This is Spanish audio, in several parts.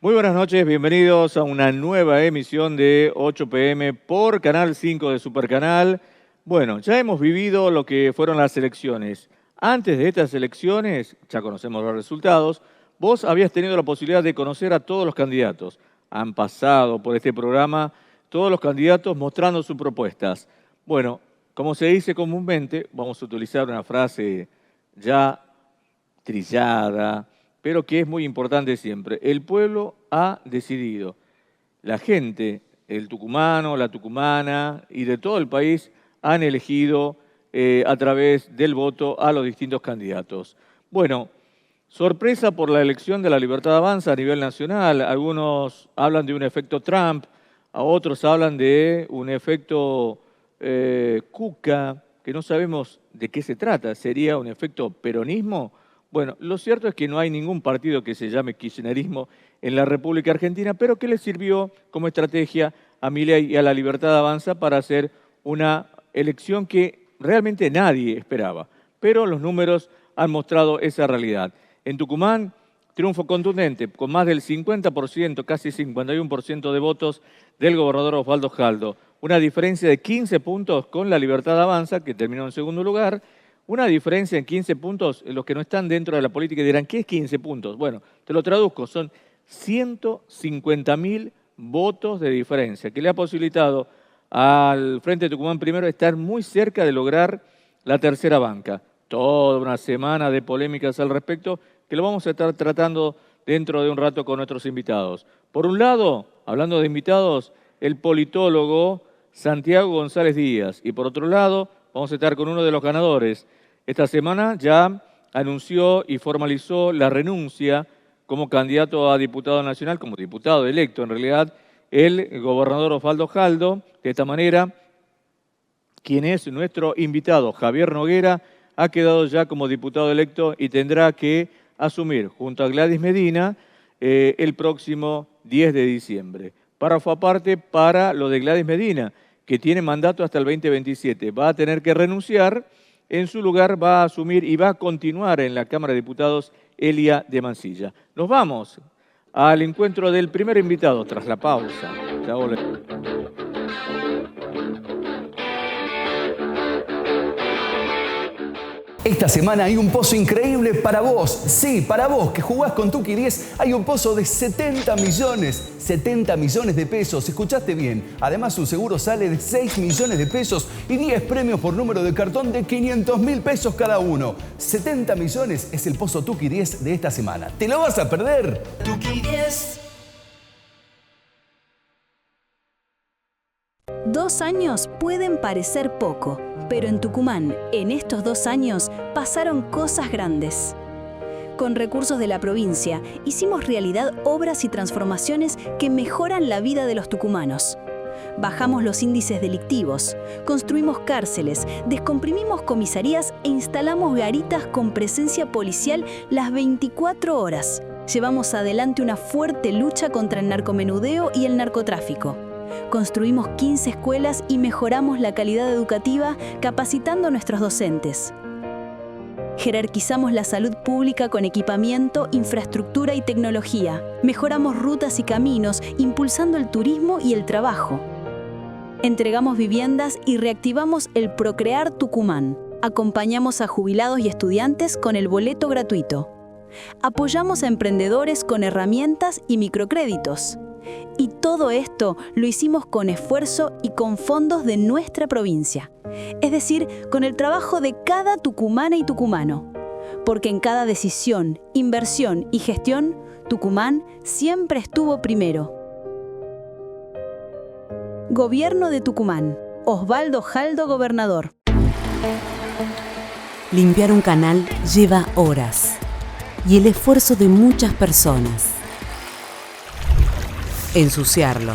Muy buenas noches, bienvenidos a una nueva emisión de 8 p.m. por Canal 5 de Supercanal. Bueno, ya hemos vivido lo que fueron las elecciones. Antes de estas elecciones, ya conocemos los resultados, vos habías tenido la posibilidad de conocer a todos los candidatos. Han pasado por este programa todos los candidatos mostrando sus propuestas. Bueno, como se dice comúnmente, vamos a utilizar una frase ya trillada, pero que es muy importante siempre. El pueblo ha decidido. La gente, el tucumano, la tucumana y de todo el país han elegido a través del voto a los distintos candidatos. Bueno, sorpresa por la elección de La Libertad Avanza a nivel nacional. Algunos hablan de un efecto Trump, a otros hablan de un efecto Cuca, que no sabemos de qué se trata. ¿Sería un efecto peronismo? Bueno, lo cierto es que no hay ningún partido que se llame kirchnerismo en la República Argentina, pero que le sirvió como estrategia a Milei y a La Libertad Avanza para hacer una elección que realmente nadie esperaba. Pero los números han mostrado esa realidad. En Tucumán, triunfo contundente, con más del 50%, casi 51% de votos del gobernador Osvaldo Jaldo. Una diferencia de 15 puntos con La Libertad Avanza, que terminó en segundo lugar. Una diferencia en 15 puntos, los que no están dentro de la política dirán, ¿qué es 15 puntos? Bueno, te lo traduzco, son 150.000 votos de diferencia, que le ha posibilitado al Frente Tucumán Primero estar muy cerca de lograr la tercera banca. Toda una semana de polémicas al respecto, que lo vamos a estar tratando dentro de un rato con nuestros invitados. Por un lado, hablando de invitados, el politólogo Santiago González Díaz, y por otro lado, vamos a estar con uno de los ganadores. Esta semana ya anunció y formalizó la renuncia como candidato a diputado nacional, como diputado electo en realidad, el gobernador Osvaldo Jaldo. De esta manera, quien es nuestro invitado, Javier Noguera, ha quedado ya como diputado electo y tendrá que asumir junto a Gladys Medina el próximo 10 de diciembre. Párrafo aparte para lo de Gladys Medina, que tiene mandato hasta el 2027. Va a tener que renunciar, en su lugar va a asumir y va a continuar en la Cámara de Diputados Elia de Mansilla. Nos vamos al encuentro del primer invitado tras la pausa. Ya volvemos. Esta semana hay un pozo increíble para vos. Sí, para vos que jugás con Tuki 10 hay un pozo de 70 millones. 70 millones de pesos. ¿Escuchaste bien? Además, su seguro sale de 6 millones de pesos y 10 premios por número de cartón de 500.000 pesos cada uno. 70 millones es el pozo Tuki 10 de esta semana. ¿Te lo vas a perder? Tuki 10. 2 años pueden parecer poco, pero en Tucumán, en estos 2 años, pasaron cosas grandes. Con recursos de la provincia, hicimos realidad obras y transformaciones que mejoran la vida de los tucumanos. Bajamos los índices delictivos, construimos cárceles, descomprimimos comisarías e instalamos garitas con presencia policial las 24 horas. Llevamos adelante una fuerte lucha contra el narcomenudeo y el narcotráfico. Construimos 15 escuelas y mejoramos la calidad educativa capacitando a nuestros docentes. Jerarquizamos la salud pública con equipamiento, infraestructura y tecnología. Mejoramos rutas y caminos, impulsando el turismo y el trabajo. Entregamos viviendas y reactivamos el Procrear Tucumán. Acompañamos a jubilados y estudiantes con el boleto gratuito. Apoyamos a emprendedores con herramientas y microcréditos. Y todo esto lo hicimos con esfuerzo y con fondos de nuestra provincia. Es decir, con el trabajo de cada tucumana y tucumano. Porque en cada decisión, inversión y gestión, Tucumán siempre estuvo primero. Gobierno de Tucumán. Osvaldo Jaldo, gobernador. Limpiar un canal lleva horas y el esfuerzo de muchas personas. Ensuciarlo.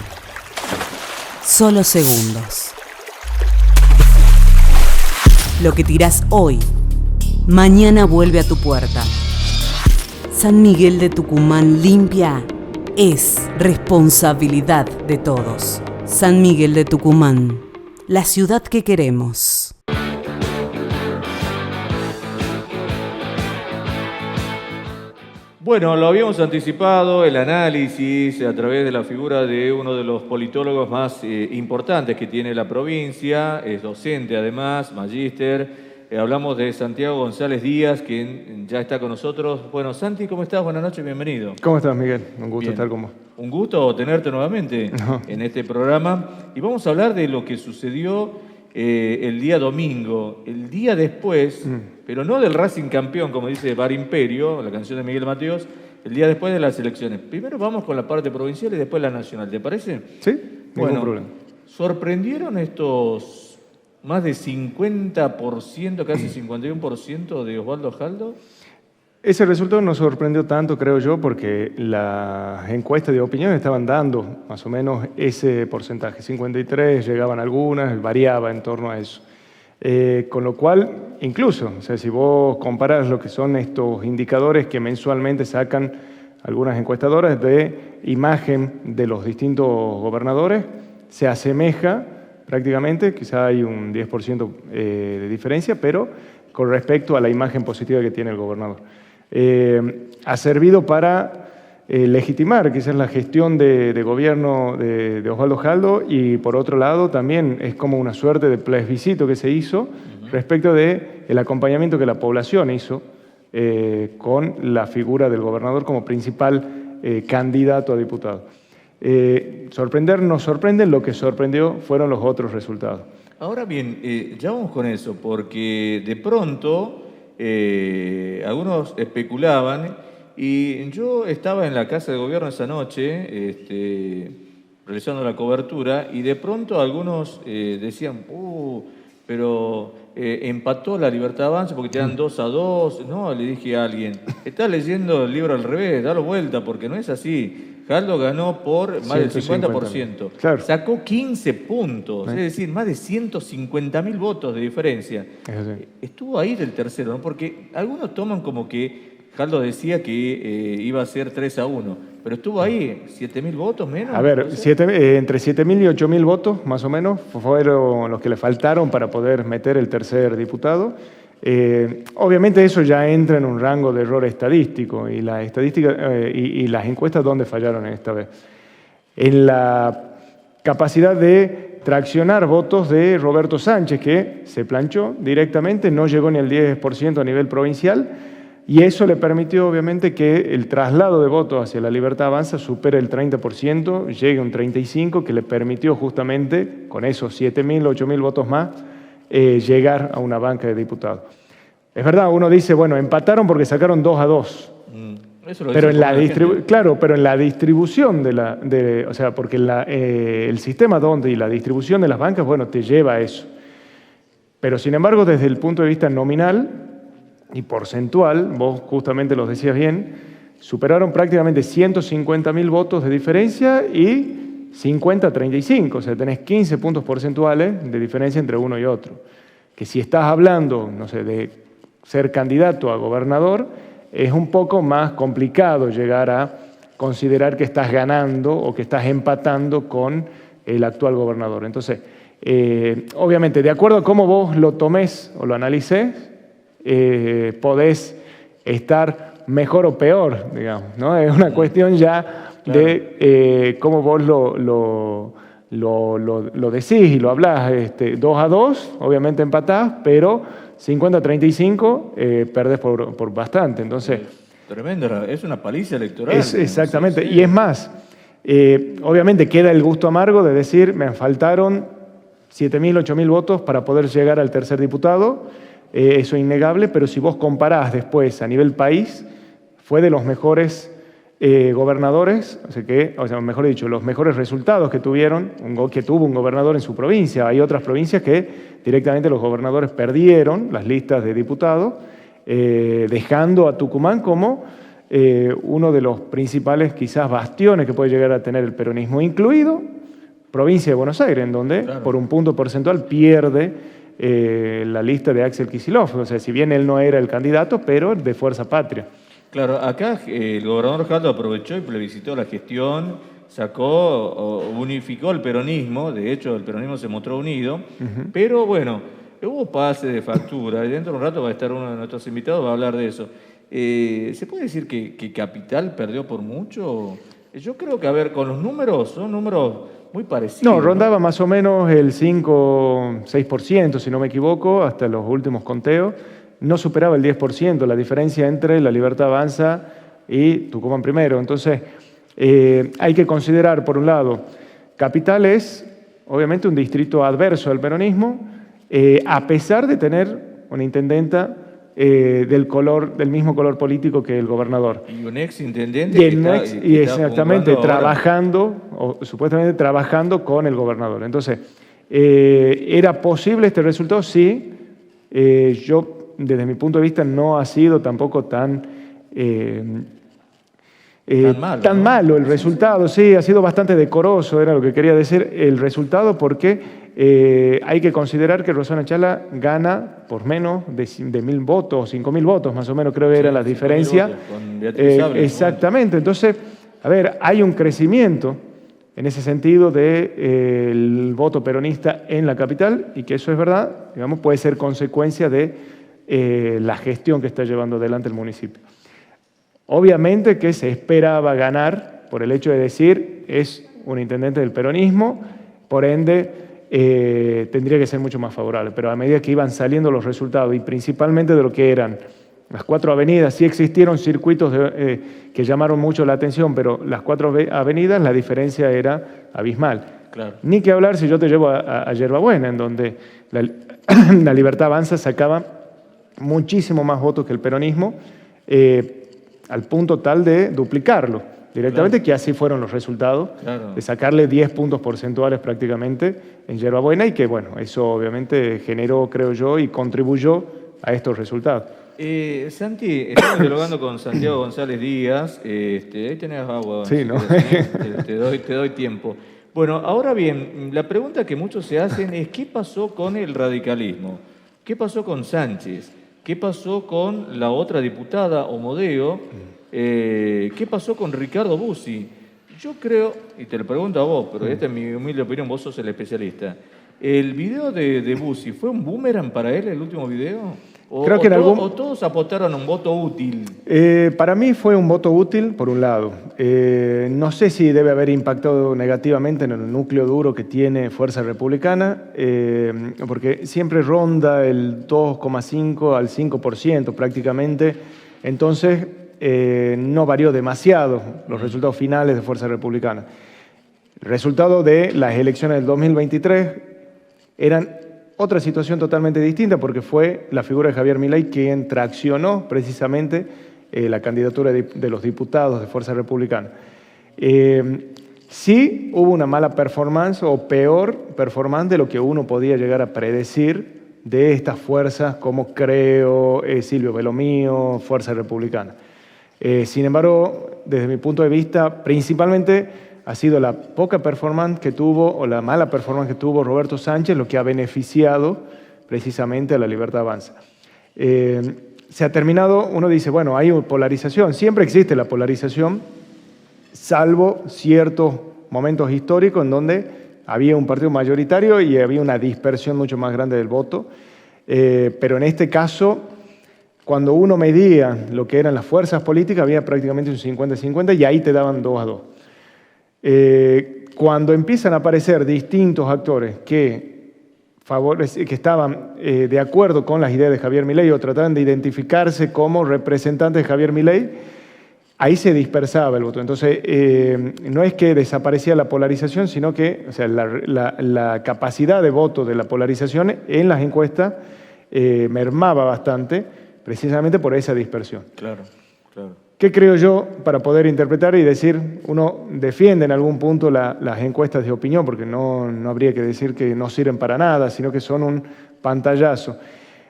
Solo segundos. Lo que tirás hoy, mañana vuelve a tu puerta. San Miguel de Tucumán limpia es responsabilidad de todos. San Miguel de Tucumán, la ciudad que queremos. Bueno, lo habíamos anticipado, el análisis a través de la figura de uno de los politólogos más importantes que tiene la provincia, es docente además, magíster. Hablamos de Santiago González Díaz, quien ya está con nosotros. Bueno, Santi, ¿cómo estás? Buenas noches, bienvenido. ¿Cómo estás, Miguel? Un gusto Bien. estar con vos. Un gusto tenerte nuevamente en este programa. Y vamos a hablar de lo que sucedió el día domingo, el día después, pero no del Racing campeón, como dice Bar Imperio, la canción de Miguel Mateos, el día después de las elecciones. Primero vamos con la parte provincial y después la nacional, ¿te parece? Sí, ningún problema. ¿Sorprendieron estos más de 50%, casi 51% de Osvaldo Jaldo? Ese resultado nos sorprendió tanto, creo yo, porque las encuestas de opinión estaban dando más o menos ese porcentaje. 53, llegaban algunas, variaba en torno a eso. Con lo cual, incluso, o sea, si vos comparás lo que son estos indicadores que mensualmente sacan algunas encuestadoras de imagen de los distintos gobernadores, se asemeja prácticamente, quizá hay un 10% de diferencia, pero con respecto a la imagen positiva que tiene el gobernador. Ha servido para legitimar quizás la gestión de gobierno de Osvaldo Jaldo y por otro lado también es como una suerte de plebiscito que se hizo respecto del acompañamiento que la población hizo con la figura del gobernador como principal candidato a diputado. Sorprender nos sorprende, lo que sorprendió fueron los otros resultados. Ahora bien, ya vamos con eso, porque de pronto algunos especulaban, y yo estaba en la Casa de Gobierno esa noche, realizando la cobertura, y de pronto algunos decían, pero empató la Libertad Avanza porque te dan 2-2. No, le dije a alguien, estás leyendo el libro al revés, dalo vuelta, porque no es así. Jaldo ganó por más del 50%. Claro. Sacó 15 puntos, es decir, más de 150.000 votos de diferencia. Estuvo ahí del tercero, ¿no? Porque algunos toman como que Jaldo decía que iba a ser 3-1, pero estuvo ahí, 7.000 votos menos. A ver, entre 7.000 y 8.000 votos, más o menos, fueron los que le faltaron para poder meter el tercer diputado. Obviamente eso ya entra en un rango de error estadístico y la estadística y las encuestas donde fallaron esta vez. En la capacidad de traccionar votos de Roberto Sánchez, que se planchó directamente, no llegó ni al 10% a nivel provincial, y eso le permitió obviamente que el traslado de votos hacia la Libertad Avanza supere el 30%, llegue a un 35%, que le permitió justamente, con esos 7.000, 8.000 votos más, llegar a una banca de diputados. Es verdad, uno dice, bueno, empataron porque sacaron 2-2. Pero en la distribución o sea, porque el sistema donde y la distribución de las bancas, bueno, te lleva a eso. Pero sin embargo, desde el punto de vista nominal y porcentual, vos justamente los decías bien, superaron prácticamente 150.000 votos de diferencia y 50-35, o sea, tenés 15 puntos porcentuales de diferencia entre uno y otro. Que si estás hablando, no sé, de ser candidato a gobernador, es un poco más complicado llegar a considerar que estás ganando o que estás empatando con el actual gobernador. Entonces, obviamente, de acuerdo a cómo vos lo tomes o lo analices, podés estar mejor o peor, digamos, ¿no? Es una cuestión ya de cómo vos lo decís y lo hablás. 2-2, obviamente empatás, pero 50-35 perdés por bastante. Entonces, tremendo, es una paliza electoral. Exactamente, sí. Y es más, obviamente queda el gusto amargo de decir, me faltaron 7.000, 8.000 votos para poder llegar al tercer diputado. Eso es innegable, pero si vos comparás después a nivel país, fue de los mejores gobernadores, o sea, mejor dicho, los mejores resultados que tuvo un gobernador en su provincia. Hay otras provincias que directamente los gobernadores perdieron las listas de diputados, dejando a Tucumán como uno de los principales quizás bastiones que puede llegar a tener el peronismo, incluido provincia de Buenos Aires, en donde por un punto porcentual pierde la lista de Axel Kicillof. O sea, si bien él no era el candidato, pero de Fuerza Patria. Claro, acá el gobernador Jaldo aprovechó y plebiscitó la gestión, unificó el peronismo, de hecho el peronismo se mostró unido, pero bueno, hubo pase de factura, y dentro de un rato va a estar uno de nuestros invitados, va a hablar de eso. ¿Se puede decir que Capital perdió por mucho? Yo creo que, a ver, con los números, son números muy parecidos. No, rondaba más o menos el 5-6%, si no me equivoco, hasta los últimos conteos. No superaba el 10%, la diferencia entre La Libertad Avanza y Tucumán Primero. Entonces, hay que considerar, por un lado, Capital es obviamente un distrito adverso al peronismo, a pesar de tener una intendenta del mismo color político que el gobernador. Y un ex intendente y exactamente, trabajando, o supuestamente trabajando con el gobernador. Entonces, ¿era posible este resultado? Sí. Yo, desde mi punto de vista, no ha sido tampoco tan malo el resultado. Sí, ha sido bastante decoroso, era lo que quería decir, el resultado, porque hay que considerar que Rosana Chala gana por menos de 1.000 votos, 5.000 votos más o menos, creo que era la diferencia. Exactamente. Entonces, a ver, hay un crecimiento en ese sentido del voto peronista en la capital, y que eso es verdad, digamos, puede ser consecuencia de la gestión que está llevando adelante el municipio. Obviamente que se esperaba ganar por el hecho de decir es un intendente del peronismo, por ende tendría que ser mucho más favorable, pero a medida que iban saliendo los resultados y principalmente de lo que eran las 4 avenidas, sí existieron circuitos que llamaron mucho la atención, pero las 4 avenidas la diferencia era abismal. Claro. Ni que hablar si yo te llevo a Yerbabuena, en donde la Libertad Avanza sacaba muchísimo más votos que el peronismo, al punto tal de duplicarlo directamente, claro, que así fueron los resultados, claro, de sacarle 10 puntos porcentuales prácticamente en Yerbabuena, y que bueno, eso obviamente generó, creo yo, y contribuyó a estos resultados. Santi, estamos dialogando con Santiago González Díaz, ahí tenés agua. Sí, ¿no? Te doy tiempo. Bueno, ahora bien, la pregunta que muchos se hacen es ¿qué pasó con el radicalismo? ¿Qué pasó con Sánchez? ¿Qué pasó con la otra diputada, Omodeo? ¿Qué pasó con Ricardo Bussi? Yo creo, y te lo pregunto a vos, pero esta es mi humilde opinión, vos sos el especialista. ¿El video de Bussi fue un boomerang para él, el último video? Creo que ¿O todos apostaron un voto útil? Para mí fue un voto útil, por un lado. No sé si debe haber impactado negativamente en el núcleo duro que tiene Fuerza Republicana, porque siempre ronda el 2,5 al 5% prácticamente. Entonces, no varió demasiado los resultados finales de Fuerza Republicana. El resultado de las elecciones del 2023 eran otra situación totalmente distinta, porque fue la figura de Javier Milei quien traccionó precisamente la candidatura de los diputados de Fuerza Republicana. Sí hubo una mala performance o peor performance de lo que uno podía llegar a predecir de estas fuerzas como Creo, Silvio Belomío, Fuerza Republicana. Sin embargo, desde mi punto de vista, principalmente ha sido la poca performance que tuvo o la mala performance que tuvo Roberto Sánchez lo que ha beneficiado precisamente a la Libertad Avanza. Se ha terminado, uno dice, bueno, hay polarización, siempre existe la polarización, salvo ciertos momentos históricos en donde había un partido mayoritario y había una dispersión mucho más grande del voto, pero en este caso, cuando uno medía lo que eran las fuerzas políticas, había prácticamente un 50-50 y ahí te daban 2-2. Cuando empiezan a aparecer distintos actores que estaban de acuerdo con las ideas de Javier Milei o trataban de identificarse como representantes de Javier Milei, ahí se dispersaba el voto. Entonces, no es que desaparecía la polarización, sino que la capacidad de voto de la polarización en las encuestas mermaba bastante, precisamente por esa dispersión. Claro, claro. ¿Qué creo yo para poder interpretar y decir, uno defiende en algún punto las encuestas de opinión, porque no habría que decir que no sirven para nada, sino que son un pantallazo?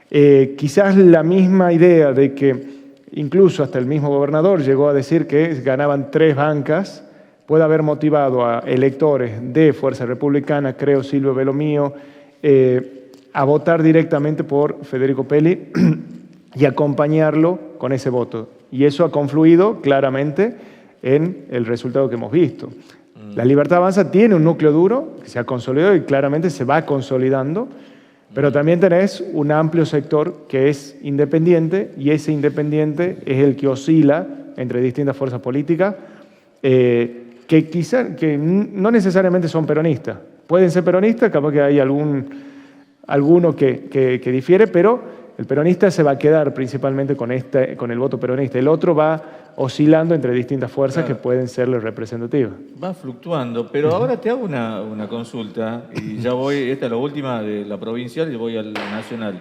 Quizás la misma idea de que incluso hasta el mismo gobernador llegó a decir que ganaban 3 bancas, puede haber motivado a electores de Fuerza Republicana, Creo, Silvio Belomío, a votar directamente por Federico Pelli y acompañarlo con ese voto. Y eso ha confluido claramente en el resultado que hemos visto. La Libertad Avanza tiene un núcleo duro que se ha consolidado y claramente se va consolidando, Pero también tenés un amplio sector que es independiente, y ese independiente es el que oscila entre distintas fuerzas políticas, que no necesariamente son peronistas. Pueden ser peronistas, capaz que hay alguno que difiere, pero el peronista se va a quedar principalmente con el voto peronista. El otro va oscilando entre distintas fuerzas, claro, que pueden serle representativas. Va fluctuando, pero ahora te hago una consulta, y ya voy, esta es la última de la provincial y voy al nacional.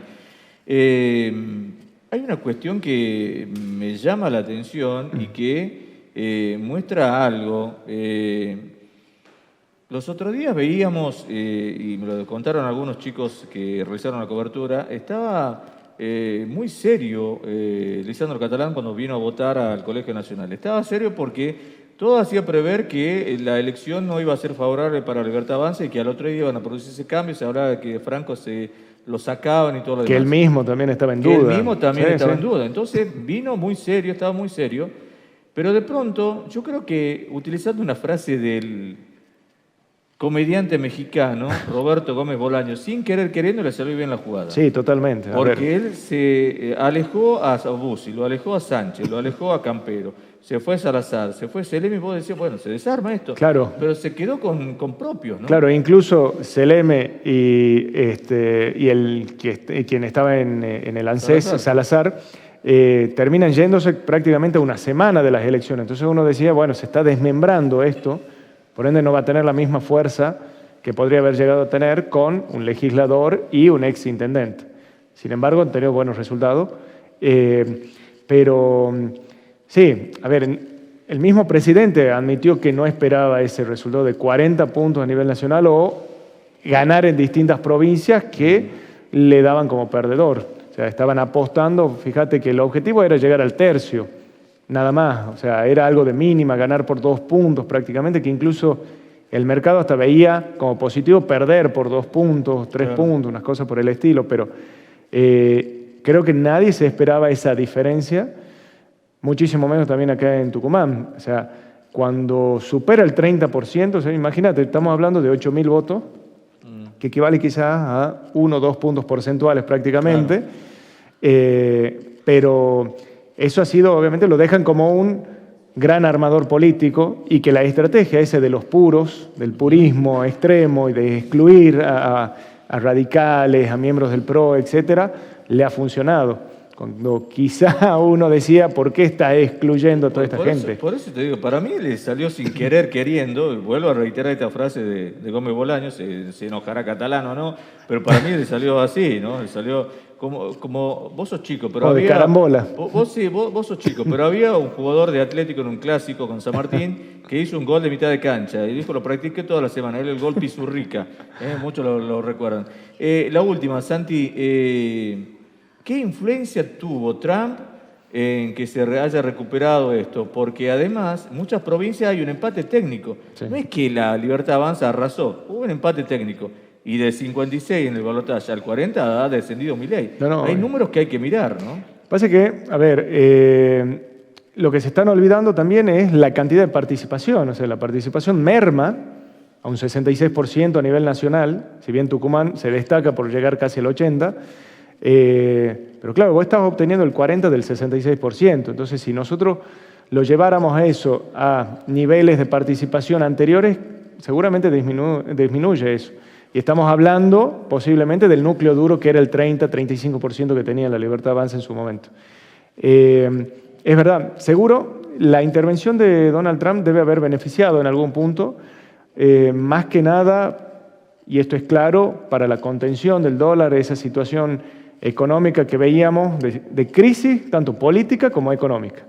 Hay una cuestión que me llama la atención y que muestra algo. Los otros días veíamos, y me lo contaron algunos chicos que realizaron la cobertura, estaba muy serio Lisandro Catalán cuando vino a votar al Colegio Nacional. Estaba serio porque todo hacía prever que la elección no iba a ser favorable para Libertad Avanza y que al otro día iban a producirse cambios. Se hablaba de que Franco se lo sacaban y todo lo demás. Que él mismo también estaba en duda. Que él mismo también estaba en duda. Entonces vino muy serio, estaba muy serio, pero de pronto yo creo que, utilizando una frase del comediante mexicano Roberto Gómez Bolaños, sin querer queriendo le salió bien la jugada. Sí, totalmente. Porque él se alejó a Bussi, lo alejó a Sánchez, lo alejó a Campero, se fue Salazar, se fue Seleme, y vos decías, bueno, se desarma esto. Claro. Pero se quedó con propios, ¿no? Claro, incluso Seleme y quien estaba en el ANSES, Salazar, terminan yéndose prácticamente a una semana de las elecciones. Entonces uno decía, bueno, se está desmembrando esto, por ende no va a tener la misma fuerza que podría haber llegado a tener con un legislador y un exintendente. Sin embargo, han tenido buenos resultados. Pero sí, a ver, el mismo presidente admitió que no esperaba ese resultado de 40 puntos a nivel nacional o ganar en distintas provincias que le daban como perdedor. O sea, estaban apostando, fíjate que el objetivo era llegar al tercio, nada más. O sea, era algo de mínima, ganar por 2 puntos prácticamente, que incluso el mercado hasta veía como positivo perder por 2 puntos, 3 puntos, unas cosas por el estilo, pero creo que nadie se esperaba esa diferencia, muchísimo menos también acá en Tucumán. O sea, cuando supera el 30%, o sea, imagínate, estamos hablando de 8.000 votos, que equivale quizás a 1 o 2 puntos porcentuales prácticamente, pero eso ha sido, obviamente, lo dejan como un gran armador político, y que la estrategia ese de los puros, del purismo extremo y de excluir a radicales, a miembros del PRO, etcétera, le ha funcionado. Cuando quizá uno decía, ¿por qué está excluyendo a toda esta gente? Por eso te digo, para mí le salió sin querer queriendo, vuelvo a reiterar esta frase de Gómez Bolaños, se enojará Catalán o no, pero para mí le salió así, ¿no? Le salió como vos sos chico, pero había... de carambola. Vos sos chico, pero había un jugador de Atlético en un clásico con San Martín que hizo un gol de mitad de cancha y dijo, lo practiqué toda la semana, era el gol Pizurrica, muchos lo recuerdan. La última, Santi, ¿qué influencia tuvo Trump en que se haya recuperado esto? Porque además, en muchas provincias hay un empate técnico. Sí. No es que la Libertad Avanza arrasó, hubo un empate técnico. Y del 56 en el balotaje al 40 ha descendido Milei. Hay números que hay que mirar, ¿no? Pasa que, a ver, lo que se están olvidando también es la cantidad de participación. O sea, la participación merma a un 66% a nivel nacional, si bien Tucumán se destaca por llegar casi al 80%, pero claro, vos estás obteniendo el 40% del 66%. Entonces, si nosotros lo lleváramos a eso, a niveles de participación anteriores, seguramente disminuye eso. Y estamos hablando posiblemente del núcleo duro, que era el 30-35% que tenía la Libertad Avanza en su momento. Es verdad, seguro la intervención de Donald Trump debe haber beneficiado en algún punto, más que nada, y esto es claro, para la contención del dólar, esa situación económica que veíamos de crisis, tanto política como económica,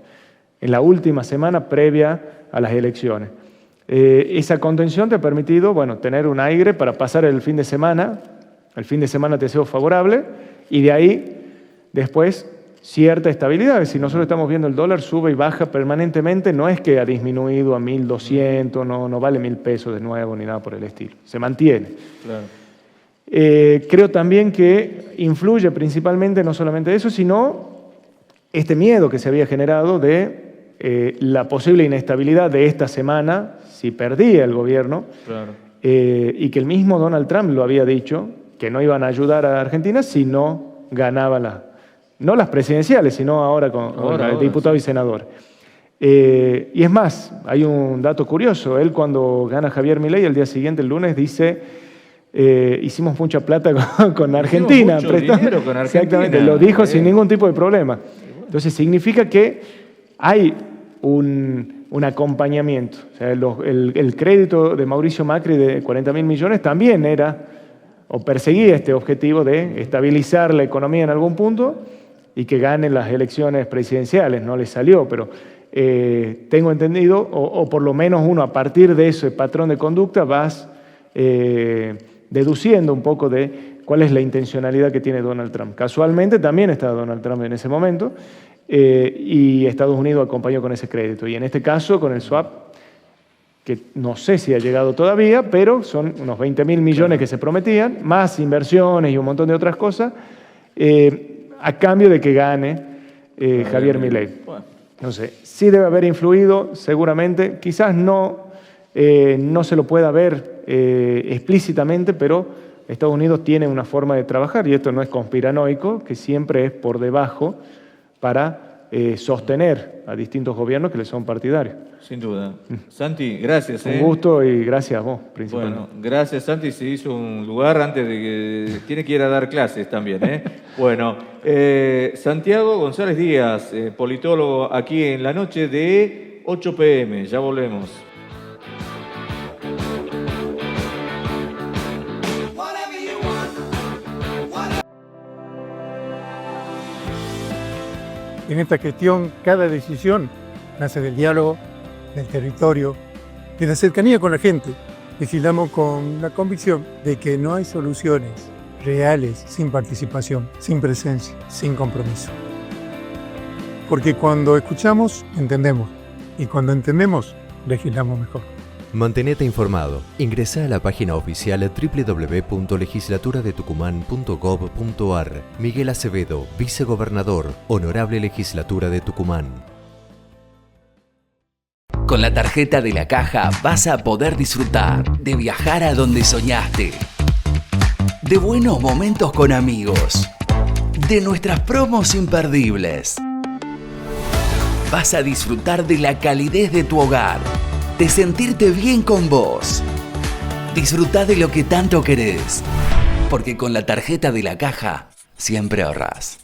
en la última semana previa a las elecciones. Esa contención te ha permitido, bueno, tener un aire para pasar el fin de semana te ha sido favorable, y de ahí después cierta estabilidad. Si nosotros estamos viendo el dólar sube y baja permanentemente, no es que ha disminuido a 1.200, no vale 1.000 pesos de nuevo ni nada por el estilo, se mantiene. Claro. Creo también que influye principalmente no solamente eso, sino este miedo que se había generado de la posible inestabilidad de esta semana si perdía el gobierno, claro. Y que el mismo Donald Trump lo había dicho, que no iban a ayudar a Argentina si no ganaba no las presidenciales, sino ahora con el diputado y senador. Y es más, hay un dato curioso. Él cuando gana Javier Milei, el día siguiente, el lunes, dice, hicimos mucha plata con Argentina. Mucho dinero con Argentina. Exactamente, lo dijo sin ningún tipo de problema. Entonces significa que hay un acompañamiento. O sea, el crédito de Mauricio Macri de 40.000 millones también era, o perseguía este objetivo de estabilizar la economía en algún punto y que ganen las elecciones presidenciales. No le salió, pero tengo entendido, o por lo menos uno a partir de ese patrón de conducta vas deduciendo un poco de cuál es la intencionalidad que tiene Donald Trump. Casualmente también estaba Donald Trump en ese momento y Estados Unidos acompañó con ese crédito. Y en este caso con el swap, que no sé si ha llegado todavía, pero son unos 20.000 millones que se prometían, más inversiones y un montón de otras cosas, a cambio de que gane Javier Milei. No sé, sí debe haber influido, seguramente, quizás no se lo pueda ver explícitamente, pero Estados Unidos tiene una forma de trabajar, y esto no es conspiranoico, que siempre es por debajo para sostener a distintos gobiernos que le son partidarios. Sin duda. Santi, gracias. Un gusto y gracias a vos, principalmente. Bueno, gracias, Santi. Se hizo un lugar antes de que... Tiene que ir a dar clases también, ¿eh? Bueno, Santiago González Díaz, politólogo, aquí en la noche de 8 p.m. Ya volvemos. En esta gestión, cada decisión nace del diálogo, del territorio, de la cercanía con la gente. Legislamos con la convicción de que no hay soluciones reales sin participación, sin presencia, sin compromiso. Porque cuando escuchamos, entendemos. Y cuando entendemos, legislamos mejor. Mantenete informado. Ingresá a la página oficial www.legislatuраdetucumán.gov.ar. Miguel Acevedo, vicegobernador, Honorable Legislatura de Tucumán. Con la tarjeta de la Caja vas a poder disfrutar de viajar a donde soñaste, de buenos momentos con amigos, de nuestras promos imperdibles. Vas a disfrutar de la calidez de tu hogar, de sentirte bien con vos. Disfrutá de lo que tanto querés, porque con la tarjeta de la Caja siempre ahorrás.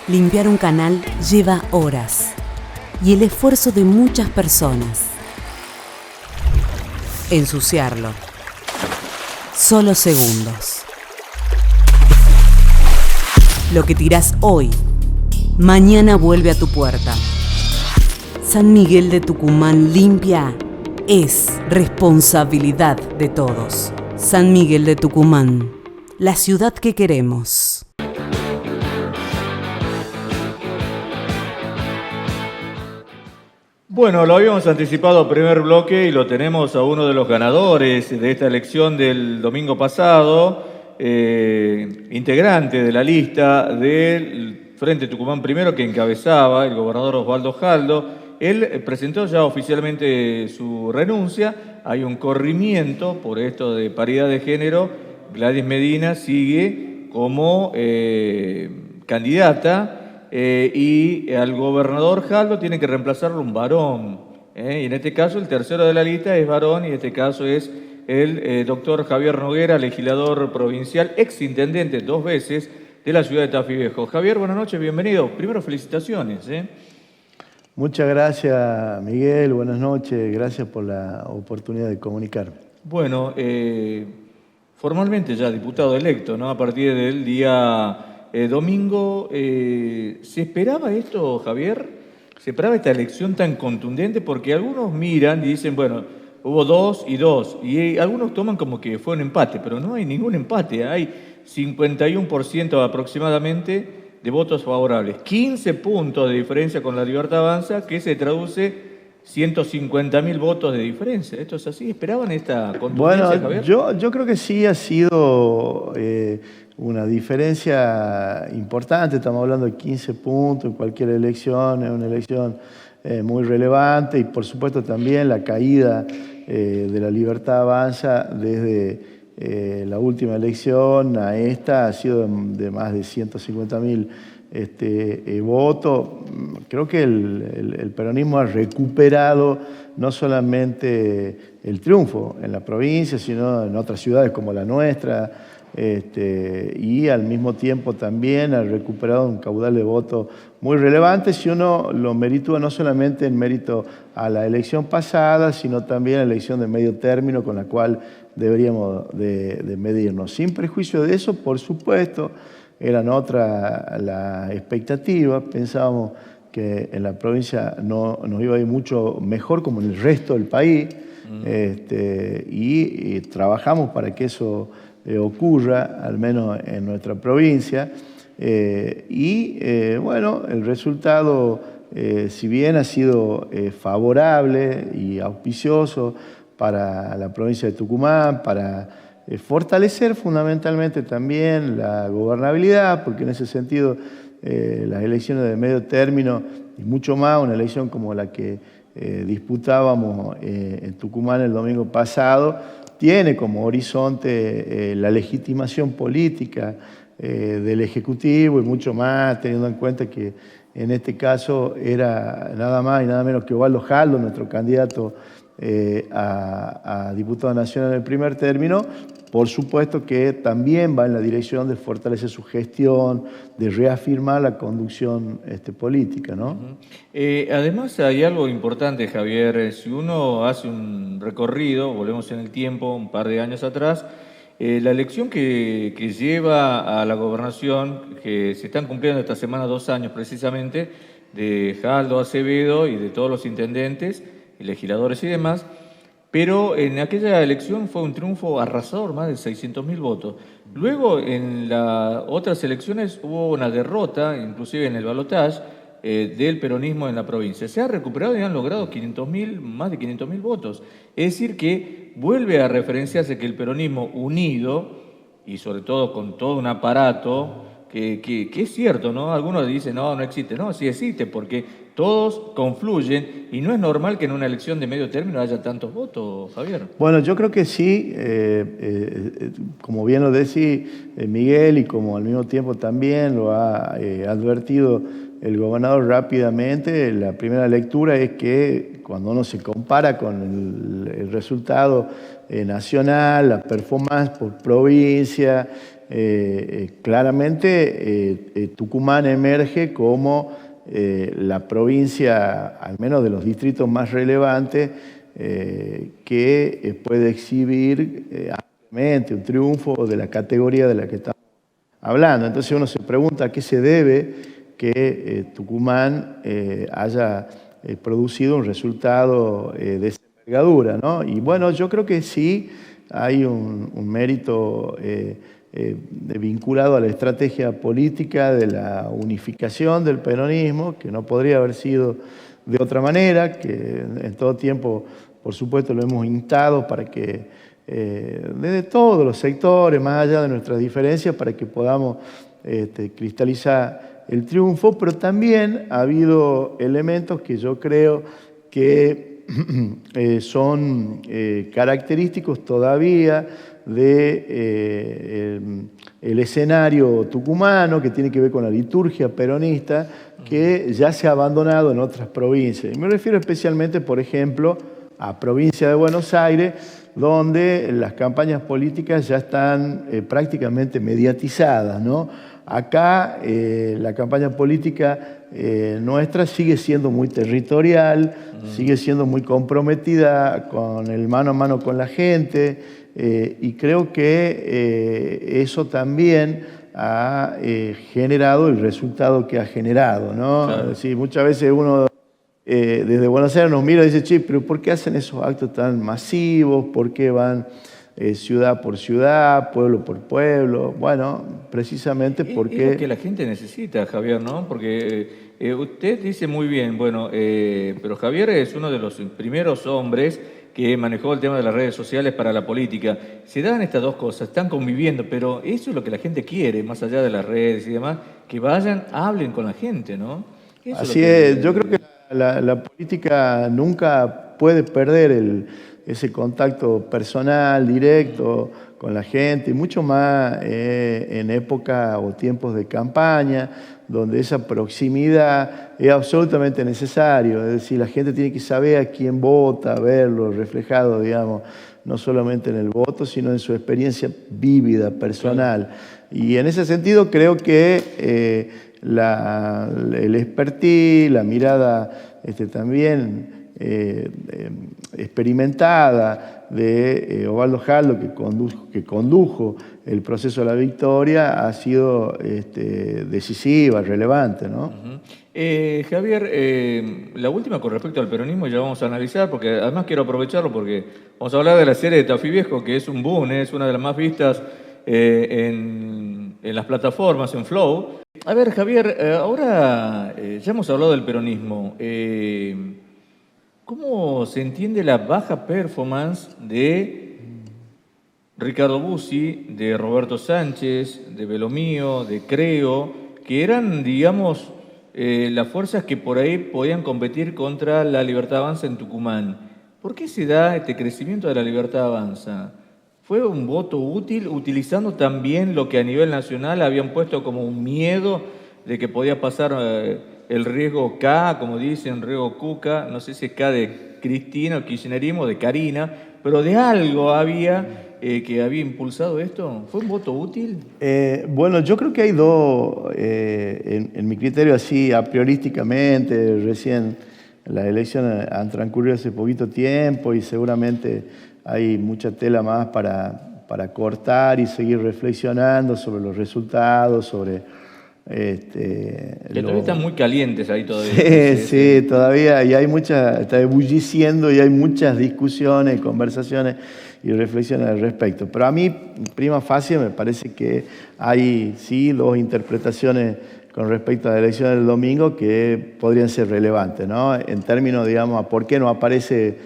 Limpiar un canal lleva horas y el esfuerzo de muchas personas. Ensuciarlo, solo segundos. Lo que tirás hoy, mañana vuelve a tu puerta. San Miguel de Tucumán limpia es responsabilidad de todos. San Miguel de Tucumán, la ciudad que queremos. Bueno, lo habíamos anticipado primer bloque y lo tenemos a uno de los ganadores de esta elección del domingo pasado, integrante de la lista del Frente Tucumán Primero que encabezaba el gobernador Osvaldo Jaldo. Él presentó ya oficialmente su renuncia, hay un corrimiento por esto de paridad de género. Gladys Medina sigue como candidata. Y al gobernador Jaldo tiene que reemplazarlo un varón. Y en este caso el tercero de la lista es varón y en este caso es el doctor Javier Noguera, legislador provincial, exintendente 2 veces de la ciudad de Tafí Viejo. Javier, buenas noches, bienvenido. Primero, felicitaciones. Muchas gracias, Miguel. Buenas noches. Gracias por la oportunidad de comunicarme. Bueno, formalmente ya diputado electo, ¿no? A partir del día... domingo, ¿se esperaba esto, Javier? ¿Se esperaba esta elección tan contundente? Porque algunos miran y dicen, bueno, hubo 2 y 2, y algunos toman como que fue un empate, pero no hay ningún empate, hay 51% aproximadamente de votos favorables, 15 puntos de diferencia con la Libertad Avanza, que se traduce 150.000 votos de diferencia. ¿Esto es así? ¿Esperaban esta contundencia, bueno, Javier? Yo creo que sí ha sido una diferencia importante. Estamos hablando de 15 puntos en cualquier elección, es una elección muy relevante, y por supuesto también la caída de la Libertad Avanza desde la última elección a esta ha sido de más de 150.000 votos. Creo que el peronismo ha recuperado no solamente el triunfo en la provincia, sino en otras ciudades como la nuestra, y al mismo tiempo también ha recuperado un caudal de votos muy relevante, si uno lo meritúa no solamente en mérito a la elección pasada, sino también a la elección de medio término, con la cual deberíamos de medirnos. Sin prejuicio de eso, por supuesto, eran otra la expectativa. Pensábamos que en la provincia nos iba a ir mucho mejor como en el resto del país, y trabajamos para que eso ocurra, al menos en nuestra provincia. Bueno, el resultado, si bien ha sido favorable y auspicioso para la provincia de Tucumán, para fortalecer fundamentalmente también la gobernabilidad, porque en ese sentido las elecciones de medio término, y mucho más una elección como la que disputábamos en Tucumán el domingo pasado, tiene como horizonte la legitimación política del Ejecutivo, y mucho más teniendo en cuenta que en este caso era nada más y nada menos que Osvaldo Jaldo, nuestro candidato a diputado nacional en el primer término. Por supuesto que también va en la dirección de fortalecer su gestión, de reafirmar la conducción política, ¿no? Además hay algo importante, Javier. Si uno hace un recorrido, volvemos en el tiempo, un par de años atrás, la elección que lleva a la gobernación, que se están cumpliendo esta semana 2 años precisamente, de Jaldo, Acevedo y de todos los intendentes, legisladores y demás, pero en aquella elección fue un triunfo arrasador, más de 600.000 votos. Luego, en las otras elecciones hubo una derrota, inclusive en el balotaje, del peronismo en la provincia. Se ha recuperado y han logrado más de 500.000 votos. Es decir, que vuelve a referenciarse que el peronismo unido, y sobre todo con todo un aparato, que es cierto, ¿no? Algunos dicen, no existe. No, sí existe, porque todos confluyen, y no es normal que en una elección de medio término haya tantos votos, Javier. Bueno, yo creo que sí, como bien lo decía Miguel, y como al mismo tiempo también lo ha advertido el gobernador rápidamente, la primera lectura es que cuando uno se compara con el resultado nacional, la performance por provincia, claramente Tucumán emerge como la provincia, al menos de los distritos más relevantes, que puede exhibir ampliamente un triunfo de la categoría de la que estamos hablando. Entonces uno se pregunta a qué se debe que Tucumán haya producido un resultado de esa envergadura, ¿no? Y bueno, yo creo que sí hay un mérito vinculado a la estrategia política de la unificación del peronismo, que no podría haber sido de otra manera, que en todo tiempo, por supuesto, lo hemos instado para que desde todos los sectores, más allá de nuestras diferencias, para que podamos cristalizar el triunfo, pero también ha habido elementos que yo creo que son característicos todavía del escenario tucumano, que tiene que ver con la liturgia peronista, que ya se ha abandonado en otras provincias. Y me refiero especialmente, por ejemplo, a provincia de Buenos Aires, donde las campañas políticas ya están prácticamente mediatizadas, ¿no? Acá la campaña política nuestra sigue siendo muy territorial, sigue siendo muy comprometida con el mano a mano con la gente, y creo que eso también ha generado el resultado que ha generado, ¿no? Claro. Sí, muchas veces uno desde Buenos Aires nos mira y dice, che, pero ¿por qué hacen esos actos tan masivos? ¿Por qué van ciudad por ciudad, pueblo por pueblo? Bueno, precisamente porque... Es lo que la gente necesita, Javier, ¿no? Porque usted dice muy bien, bueno, pero Javier es uno de los primeros hombres que manejó el tema de las redes sociales para la política. Se dan estas dos cosas, están conviviendo, pero eso es lo que la gente quiere, más allá de las redes y demás, que vayan, hablen con la gente, ¿no? Así es, yo creo que La política nunca puede perder ese contacto personal, directo con la gente, y mucho más en época o tiempos de campaña, donde esa proximidad es absolutamente necesario. Es decir, la gente tiene que saber a quién vota, verlo reflejado, digamos, no solamente en el voto, sino en su experiencia vívida, personal. Y en ese sentido creo que el expertise, la mirada también experimentada de Osvaldo Jaldo, que condujo el proceso de la victoria, ha sido decisiva, relevante, ¿no? Javier, la última con respecto al peronismo ya vamos a analizar, porque además quiero aprovecharlo porque vamos a hablar de la serie de Tafí Viejo, que es un boom, es una de las más vistas en las plataformas, en Flow. A ver, Javier, ahora ya hemos hablado del peronismo. ¿Cómo se entiende la baja performance de Ricardo Bussi, de Roberto Sánchez, de Belomío, de Creo, que eran, digamos, las fuerzas que por ahí podían competir contra la Libertad Avanza en Tucumán? ¿Por qué se da este crecimiento de la Libertad Avanza? ¿Fue un voto útil, utilizando también lo que a nivel nacional habían puesto como un miedo de que podía pasar el riesgo K, como dicen, riesgo Cuca, no sé si es K de Cristina o kirchnerismo, de Karina, pero de algo había que había impulsado esto? ¿Fue un voto útil? Bueno, yo creo que hay dos, en mi criterio así, a priorísticamente, recién las elecciones han transcurrido hace poquito tiempo y seguramente hay mucha tela más para cortar y seguir reflexionando sobre los resultados, sobre... todavía están muy calientes ahí todavía. Sí, todavía, y hay está ebulliciendo y hay muchas discusiones, conversaciones y reflexiones al respecto. Pero a mí, prima facie, me parece que hay, sí, dos interpretaciones con respecto a la elección del domingo que podrían ser relevantes, ¿no? En términos, digamos, a por qué no aparece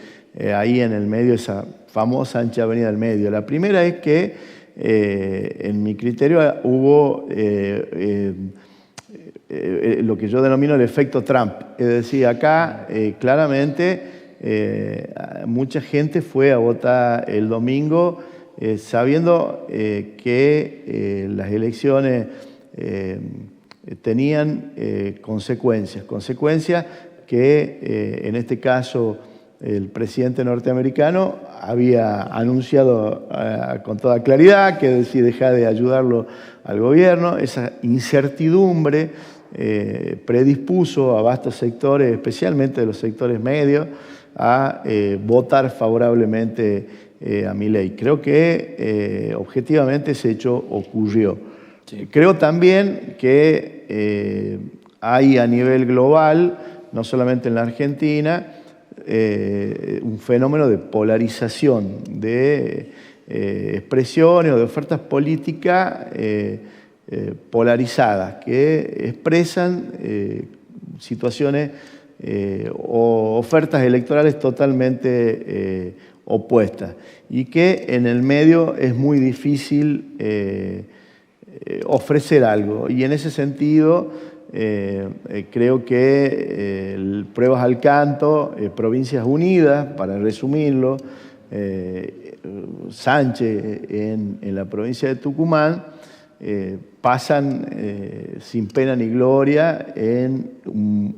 ahí en el medio esa famosa ancha avenida del medio. La primera es que, en mi criterio, hubo lo que yo denomino el efecto Trump. Es decir, acá claramente mucha gente fue a votar el domingo sabiendo que las elecciones tenían consecuencias que en este caso el presidente norteamericano había anunciado con toda claridad, que decía dejar de ayudarlo al gobierno. Esa incertidumbre predispuso a vastos sectores, especialmente de los sectores medios, a votar favorablemente a Milei. Creo que objetivamente ese hecho ocurrió. Sí. Creo también que hay a nivel global, no solamente en la Argentina, un fenómeno de polarización, de expresiones o de ofertas políticas polarizadas que expresan situaciones o ofertas electorales totalmente opuestas y que en el medio es muy difícil ofrecer algo. Y en ese sentido creo que Pruebas al Canto, Provincias Unidas, para resumirlo, Sánchez en la provincia de Tucumán, pasan sin pena ni gloria en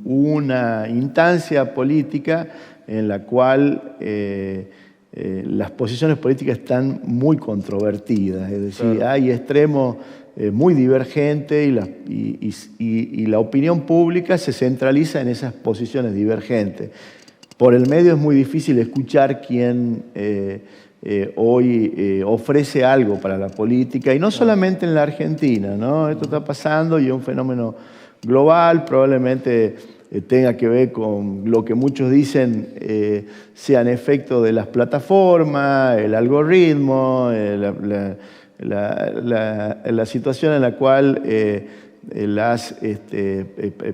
una instancia política en la cual las posiciones políticas están muy controvertidas, es decir, claro, hay extremos muy divergentes y la opinión pública se centraliza en esas posiciones divergentes. Por el medio es muy difícil escuchar quién hoy ofrece algo para la política, y no solamente en la Argentina, ¿no? Esto está pasando y es un fenómeno global, probablemente tenga que ver con lo que muchos dicen sean efectos de las plataformas, el algoritmo, la situación en la cual las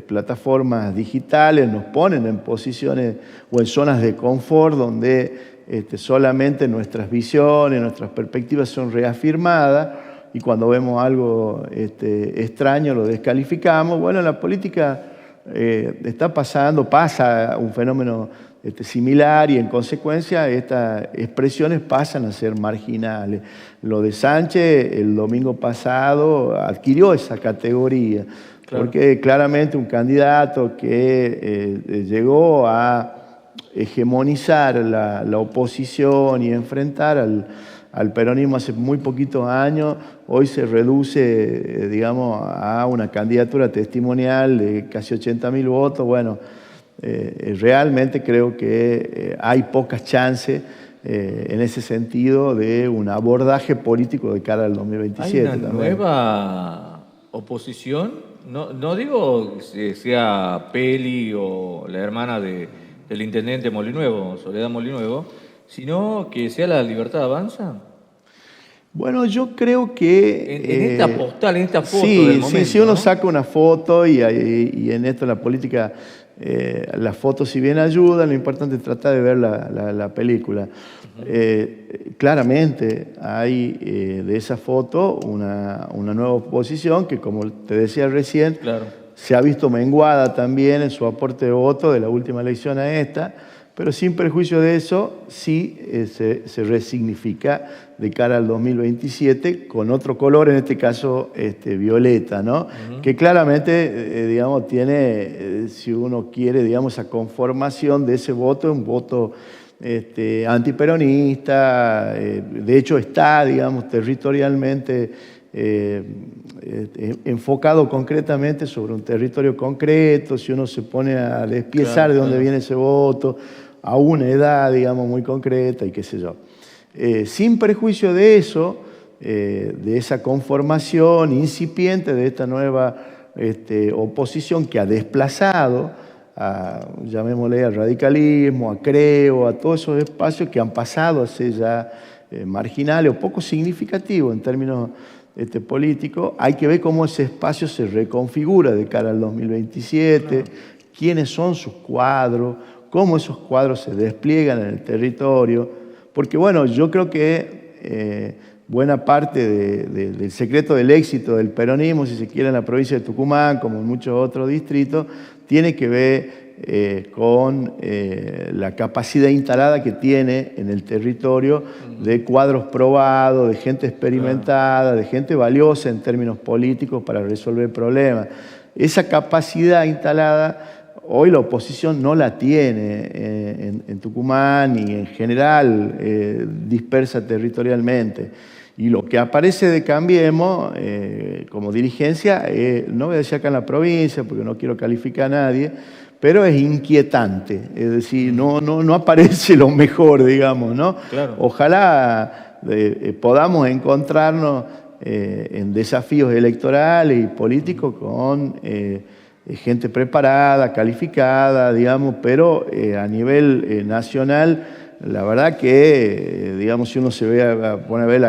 plataformas digitales nos ponen en posiciones o en zonas de confort donde solamente nuestras visiones, nuestras perspectivas son reafirmadas, y cuando vemos algo extraño lo descalificamos. Bueno, en la política pasa un fenómeno similar y en consecuencia estas expresiones pasan a ser marginales. Lo de Sánchez el domingo pasado adquirió esa categoría, claro, porque claramente un candidato que llegó a hegemonizar la oposición y enfrentar al peronismo hace muy poquitos años, hoy se reduce, digamos, a una candidatura testimonial de casi 80.000 votos. Bueno, realmente creo que hay pocas chances en ese sentido de un abordaje político de cara al 2027. ¿Hay una nueva oposición? No digo que sea Peli o la hermana del intendente Molinuevo, Soledad Molinuevo, sino que sea la Libertad Avanza. Bueno, yo creo que... En esta postal, en esta foto del momento, si uno ¿no? saca una foto y en esto en la política las fotos si bien ayudan, lo importante es tratar de ver la película. Claramente hay de esa foto una nueva oposición que, como te decía recién, claro, se ha visto menguada también en su aporte de voto de la última elección a esta, pero sin perjuicio de eso, sí se resignifica de cara al 2027 con otro color, en este caso violeta, ¿no? Que claramente, digamos, tiene, si uno quiere, digamos, esa conformación de ese voto, un voto antiperonista, de hecho está, digamos, territorialmente enfocado concretamente sobre un territorio concreto. Si uno se pone a despiezar de dónde viene ese voto, a una edad, digamos, muy concreta y qué sé yo. Sin perjuicio de eso, de esa conformación incipiente de esta nueva oposición que ha desplazado, llamémosle al radicalismo, a Creo, a todos esos espacios que han pasado a ser ya marginales o poco significativos en términos políticos. Hay que ver cómo ese espacio se reconfigura de cara al 2027, quiénes son sus cuadros, cómo esos cuadros se despliegan en el territorio, porque bueno, yo creo que buena parte del secreto del éxito del peronismo, si se quiere, en la provincia de Tucumán, como en muchos otros distritos, tiene que ver con la capacidad instalada que tiene en el territorio de cuadros probados, de gente experimentada, de gente valiosa en términos políticos para resolver problemas. Esa capacidad instalada hoy la oposición no la tiene en Tucumán y en general dispersa territorialmente. Y lo que aparece de Cambiemos como dirigencia, no voy a decir acá en la provincia porque no quiero calificar a nadie, pero es inquietante, es decir, no aparece lo mejor, digamos, ¿no? Claro. Ojalá podamos encontrarnos en desafíos electorales y políticos con gente preparada, calificada, digamos, pero a nivel nacional, la verdad que, digamos, si uno pone a ver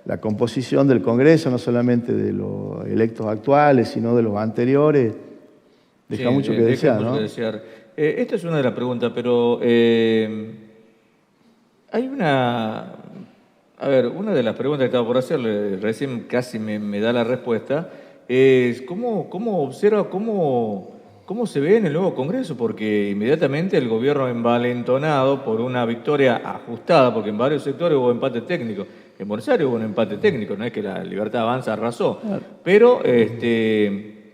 la composición del Congreso, no solamente de los electos actuales, sino de los anteriores, deja mucho que desear, ¿no? Esta es una de las preguntas, pero hay una de las preguntas que estaba por hacerle, recién casi me da la respuesta, es ¿cómo observa, cómo se ve en el nuevo Congreso? Porque inmediatamente el gobierno envalentonado por una victoria ajustada, porque en varios sectores hubo empate técnico. En Buenos Aires hubo un empate técnico, no es que la Libertad Avanza arrasó. Claro. Pero,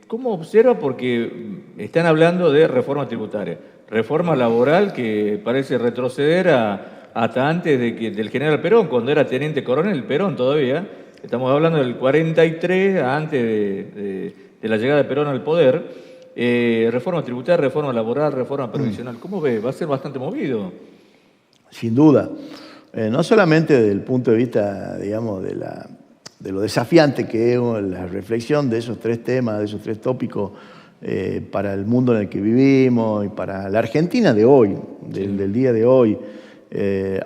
¿cómo observa? Porque están hablando de reforma tributaria, reforma laboral que parece retroceder hasta antes del general Perón, cuando era teniente coronel Perón todavía. Estamos hablando del 43, antes de la llegada de Perón al poder. Reforma tributaria, reforma laboral, reforma previsional. ¿Cómo ve? Va a ser bastante movido. Sin duda. No solamente desde el punto de vista, digamos, de lo desafiante que es la reflexión de esos tres temas, de esos tres tópicos para el mundo en el que vivimos y para la Argentina de hoy, del día de hoy.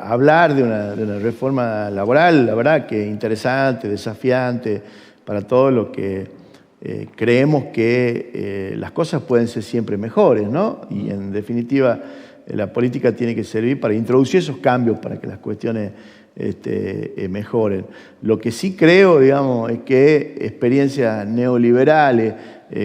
Hablar de una reforma laboral, la verdad que interesante, desafiante, para todos los que creemos que las cosas pueden ser siempre mejores, ¿no? Y en definitiva, la política tiene que servir para introducir esos cambios, para que las cuestiones mejoren. Lo que sí creo, digamos, es que experiencias neoliberales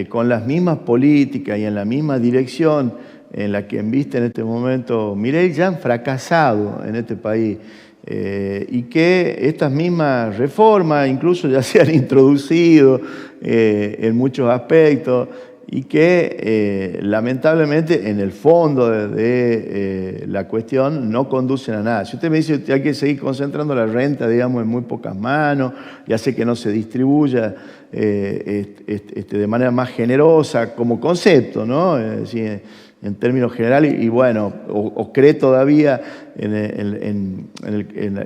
con las mismas políticas y en la misma dirección en la que embiste en este momento Milei, ya han fracasado en este país. Y que estas mismas reformas incluso ya se han introducido en muchos aspectos y que lamentablemente en el fondo de la cuestión no conducen a nada. Si usted me dice que hay que seguir concentrando la renta, digamos, en muy pocas manos y hace que no se distribuya de manera más generosa como concepto, ¿no? En términos generales, y bueno, o cree todavía en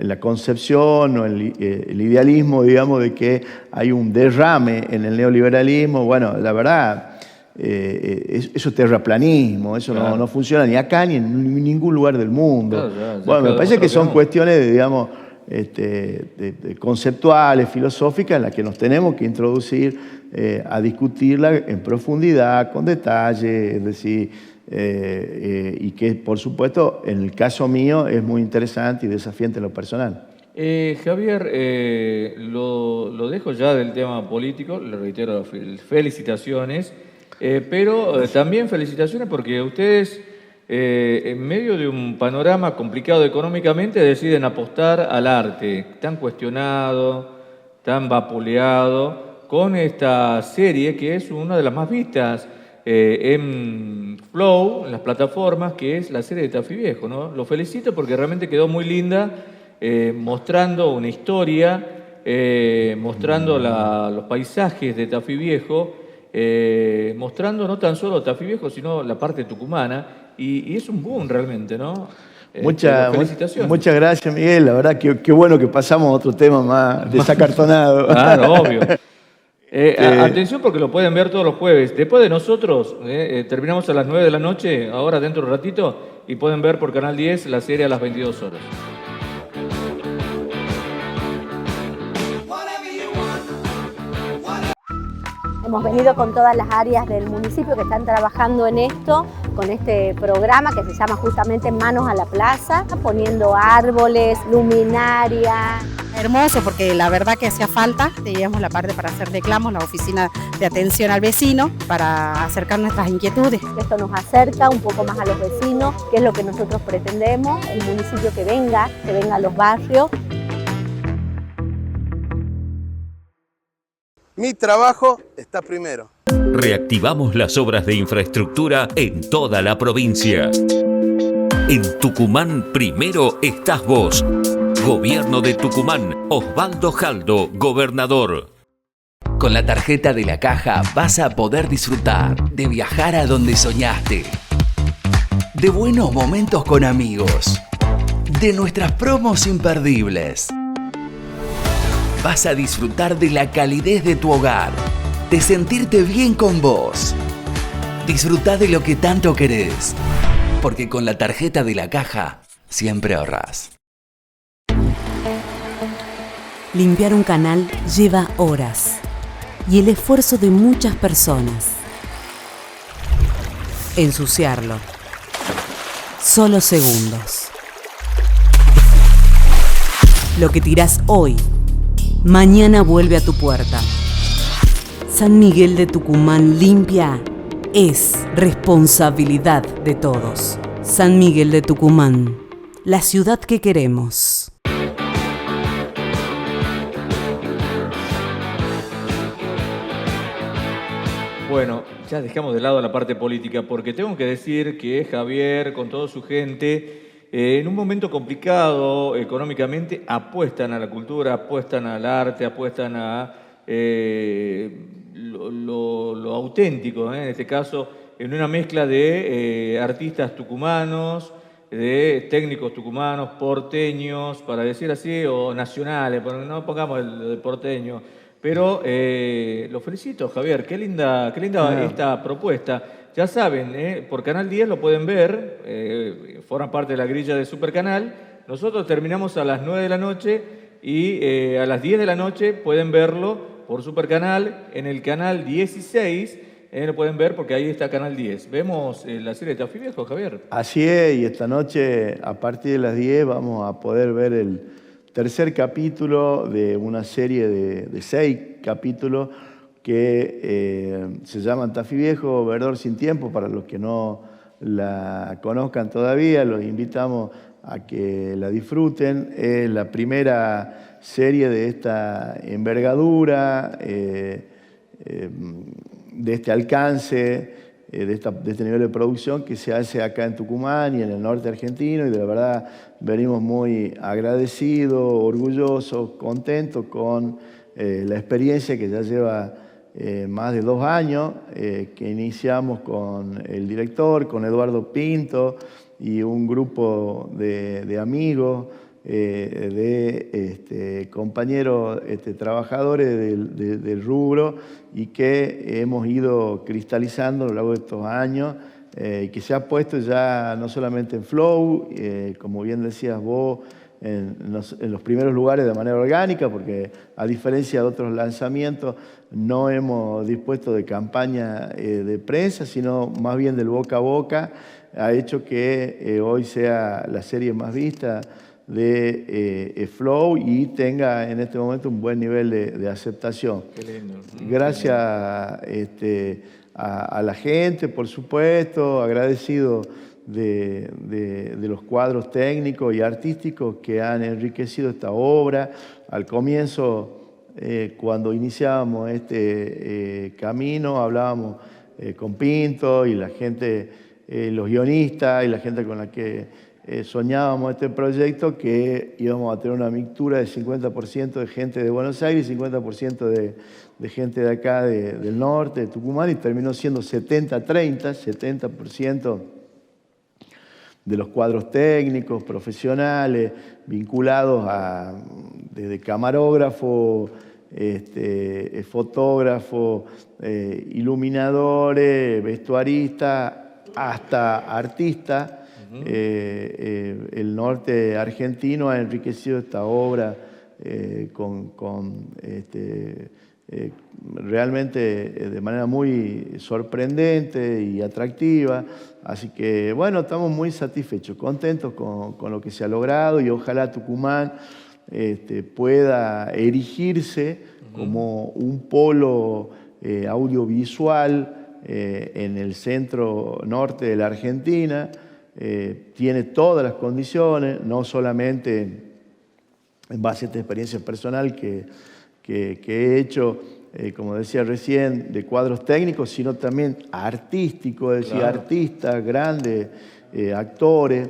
la concepción o en el idealismo, digamos, de que hay un derrame en el neoliberalismo. Bueno, la verdad, eso es terraplanismo, eso claro. no funciona ni acá ni en ningún lugar del mundo. Claro, bueno, me parece que son cuestiones, digamos, conceptuales, filosóficas, en las que nos tenemos que introducir a discutirla en profundidad, con detalle, es decir, y que, por supuesto, en el caso mío es muy interesante y desafiante en lo personal. Javier, lo dejo ya del tema político, le reitero felicitaciones, pero también felicitaciones porque ustedes, en medio de un panorama complicado económicamente, deciden apostar al arte, tan cuestionado, tan vapuleado, con esta serie que es una de las más vistas en Flow, en las plataformas, que es la serie de Tafí Viejo, ¿no? Lo felicito porque realmente quedó muy linda, mostrando una historia, mostrando los paisajes de Tafí Viejo, mostrando no tan solo Tafí Viejo, sino la parte tucumana, y es un boom realmente, ¿no? Felicitaciones. Muchas gracias, Miguel. La verdad que qué bueno que pasamos a otro tema más desacartonado. Claro, obvio. Atención porque lo pueden ver todos los jueves. Después de nosotros, terminamos a las 9 de la noche, ahora dentro de un ratito, y pueden ver por Canal 10 la serie a las 22 horas. Hemos venido con todas las áreas del municipio que están trabajando en esto, con este programa que se llama justamente Manos a la Plaza, poniendo árboles, luminaria. Hermoso, porque la verdad que hacía falta, teníamos la parte para hacer reclamos, la oficina de atención al vecino, para acercar nuestras inquietudes. Esto nos acerca un poco más a los vecinos, que es lo que nosotros pretendemos, el municipio que venga a los barrios. Mi trabajo está primero. Reactivamos las obras de infraestructura en toda la provincia. En Tucumán primero estás vos. Gobierno de Tucumán, Osvaldo Jaldo, gobernador. Con la tarjeta de la Caja vas a poder disfrutar de viajar a donde soñaste, de buenos momentos con amigos, de nuestras promos imperdibles. Vas a disfrutar de la calidez de tu hogar, de sentirte bien con vos. Disfrutá de lo que tanto querés, porque con la tarjeta de la Caja siempre ahorrás. Limpiar un canal lleva horas y el esfuerzo de muchas personas. Ensuciarlo, solo segundos. Lo que tirás hoy, mañana vuelve a tu puerta. San Miguel de Tucumán limpia es responsabilidad de todos. San Miguel de Tucumán, la ciudad que queremos. Bueno, ya dejamos de lado la parte política porque tengo que decir que Javier, con toda su gente, en un momento complicado económicamente, apuestan a la cultura, apuestan al arte, apuestan a lo auténtico, en este caso, en una mezcla de artistas tucumanos, de técnicos tucumanos, porteños, para decir así, o nacionales, no pongamos el porteño. Pero lo felicito, Javier, qué linda esta propuesta. Ya saben, por Canal 10 lo pueden ver, forman parte de la grilla de Supercanal. Nosotros terminamos a las 9 de la noche y a las 10 de la noche pueden verlo por Supercanal. En el canal 16 lo pueden ver porque ahí está Canal 10. ¿Vemos la serie de Tafí Viejo, Javier? Así es, y esta noche a partir de las 10 vamos a poder ver el tercer capítulo de una serie de 6 capítulos que se llama Tafí Viejo, Verdor sin Tiempo. Para los que no la conozcan todavía, los invitamos a que la disfruten. Es la primera serie de esta envergadura, de este alcance, de este nivel de producción que se hace acá en Tucumán y en el norte argentino, y de la verdad venimos muy agradecidos, orgullosos, contentos con la experiencia que ya lleva más de 2 años, que iniciamos con el director, con Eduardo Pinto y un grupo de amigos, de compañeros trabajadores del rubro, y que hemos ido cristalizando a lo largo de estos años, y que se ha puesto ya no solamente en Flow, como bien decías vos, en los primeros lugares de manera orgánica, porque a diferencia de otros lanzamientos no hemos dispuesto de campaña de prensa, sino más bien del boca a boca. Ha hecho que hoy sea la serie más vista de Flow y tenga en este momento un buen nivel de aceptación. Qué lindo. Gracias a la gente, por supuesto, agradecido de los cuadros técnicos y artísticos que han enriquecido esta obra. Al comienzo, cuando iniciábamos este camino, hablábamos con Pinto y la gente, los guionistas y la gente con la que soñábamos este proyecto, que íbamos a tener una mixtura de 50% de gente de Buenos Aires y 50% de gente de acá, del norte, de Tucumán, y terminó siendo 70-30, 70% de los cuadros técnicos, profesionales, vinculados desde camarógrafo, fotógrafo, iluminadores, vestuaristas, hasta artistas. El norte argentino ha enriquecido esta obra realmente de manera muy sorprendente y atractiva. Así que bueno, estamos muy satisfechos, contentos con lo que se ha logrado, y ojalá Tucumán pueda erigirse como un polo audiovisual en el centro norte de la Argentina. Tiene todas las condiciones, no solamente en base a esta experiencia personal que he hecho, como decía recién, de cuadros técnicos, sino también artísticos, es decir, claro, artistas, grandes actores,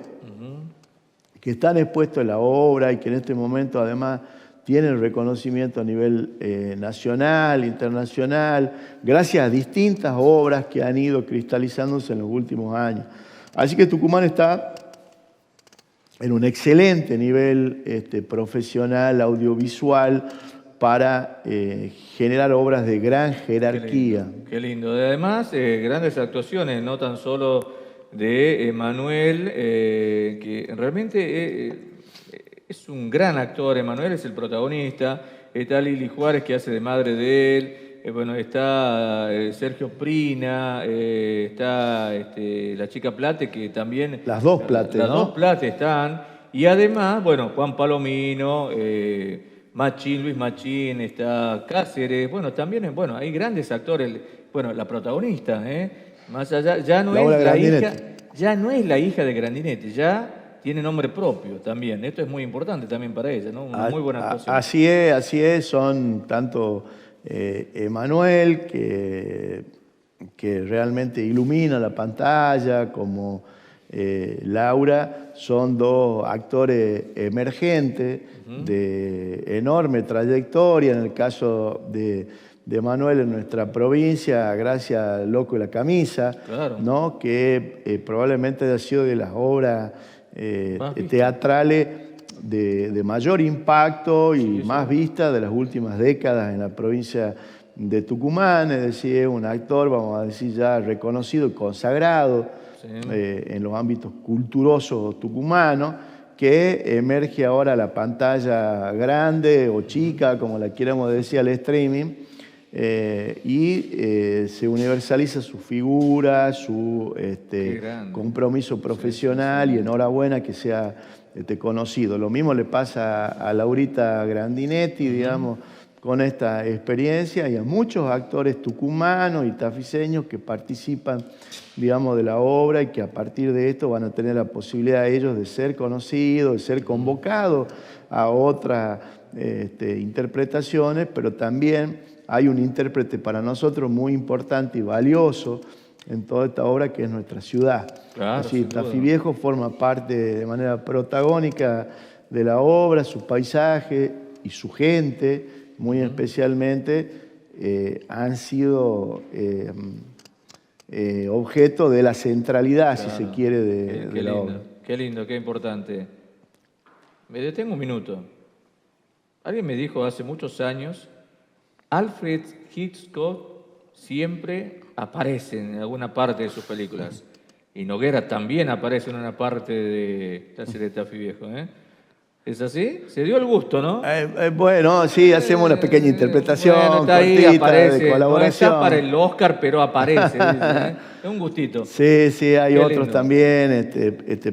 que están expuestos en la obra y que en este momento además tienen reconocimiento a nivel nacional, internacional, gracias a distintas obras que han ido cristalizándose en los últimos años. Así que Tucumán está en un excelente nivel profesional, audiovisual, para generar obras de gran jerarquía. Qué lindo. Además, grandes actuaciones, no tan solo de Emanuel, que realmente es un gran actor. Emanuel es el protagonista. Está Lili Juárez, que hace de madre de él. Bueno, está Sergio Prina, está la chica Plate, que también... Las dos Plate, Las ¿no? dos Plate están. Y además, bueno, Juan Palomino, Machín, Luis Machín, está Cáceres. Bueno, también, bueno, hay grandes actores. Bueno, la protagonista, más allá, ya no es la hija de Grandinetti, ya tiene nombre propio también. Esto es muy importante también para ella, ¿no? Una muy buena actuación. Así es, son tanto... Emanuel, que realmente ilumina la pantalla, como Laura, son dos actores emergentes de enorme trayectoria. En el caso de Emanuel, en nuestra provincia, gracias a Loco y la Camisa, claro, ¿no? Que probablemente ha sido de las obras teatrales de mayor impacto y más vista de las últimas décadas en la provincia de Tucumán. Es decir, es un actor, vamos a decir, ya reconocido y consagrado en los ámbitos culturosos tucumanos, que emerge ahora a la pantalla grande o chica, como la queramos decir, al streaming, y se universaliza su figura, su compromiso profesional, y enhorabuena que sea conocido. Lo mismo le pasa a Laurita Grandinetti, digamos, con esta experiencia y a muchos actores tucumanos y tafiseños que participan, digamos, de la obra y que a partir de esto van a tener la posibilidad ellos de ser conocidos, de ser convocados a otras interpretaciones, pero también hay un intérprete para nosotros muy importante y valioso en toda esta obra que es nuestra ciudad. Claro, así, Tafí Viejo forma parte de manera protagónica de la obra, su paisaje y su gente, muy especialmente, han sido objeto de la centralidad, si se quiere, de la obra. Qué lindo, qué importante. Me detengo un minuto. Alguien me dijo hace muchos años, Alfred Hitchcock siempre aparece en alguna parte de sus películas. Y Noguera también aparece en una parte de la serie de Tafí Viejo, ¿eh? ¿Es así? Se dio el gusto, ¿no? Bueno, sí, hacemos una pequeña interpretación, bueno, está ahí, cortita, aparece, de colaboración. No está para el Oscar, pero aparece. ¿Eh? Es un gustito. Sí, sí, hay Qué otros lindo. también,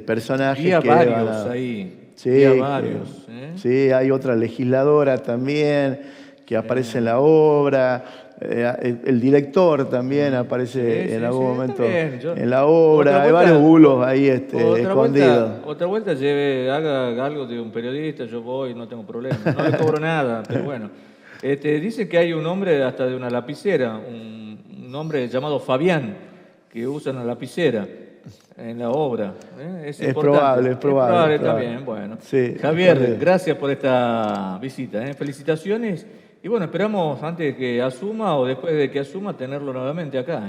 personajes Había que varios van a... ahí. Sí, Había varios. Sí, hay otra legisladora también que aparece en la obra. El director también aparece en algún momento en la obra. Hay varios bulos ahí escondidos. Otra vuelta haga algo de un periodista, yo voy, no tengo problema. No le cobro nada, pero bueno. Dicen que hay un hombre hasta de una lapicera, un hombre llamado Fabián, que usa una lapicera en la obra. Es probable. También, bueno. Sí, Javier, gracias por esta visita. Felicitaciones. Y bueno, esperamos antes de que asuma o después de que asuma tenerlo nuevamente acá.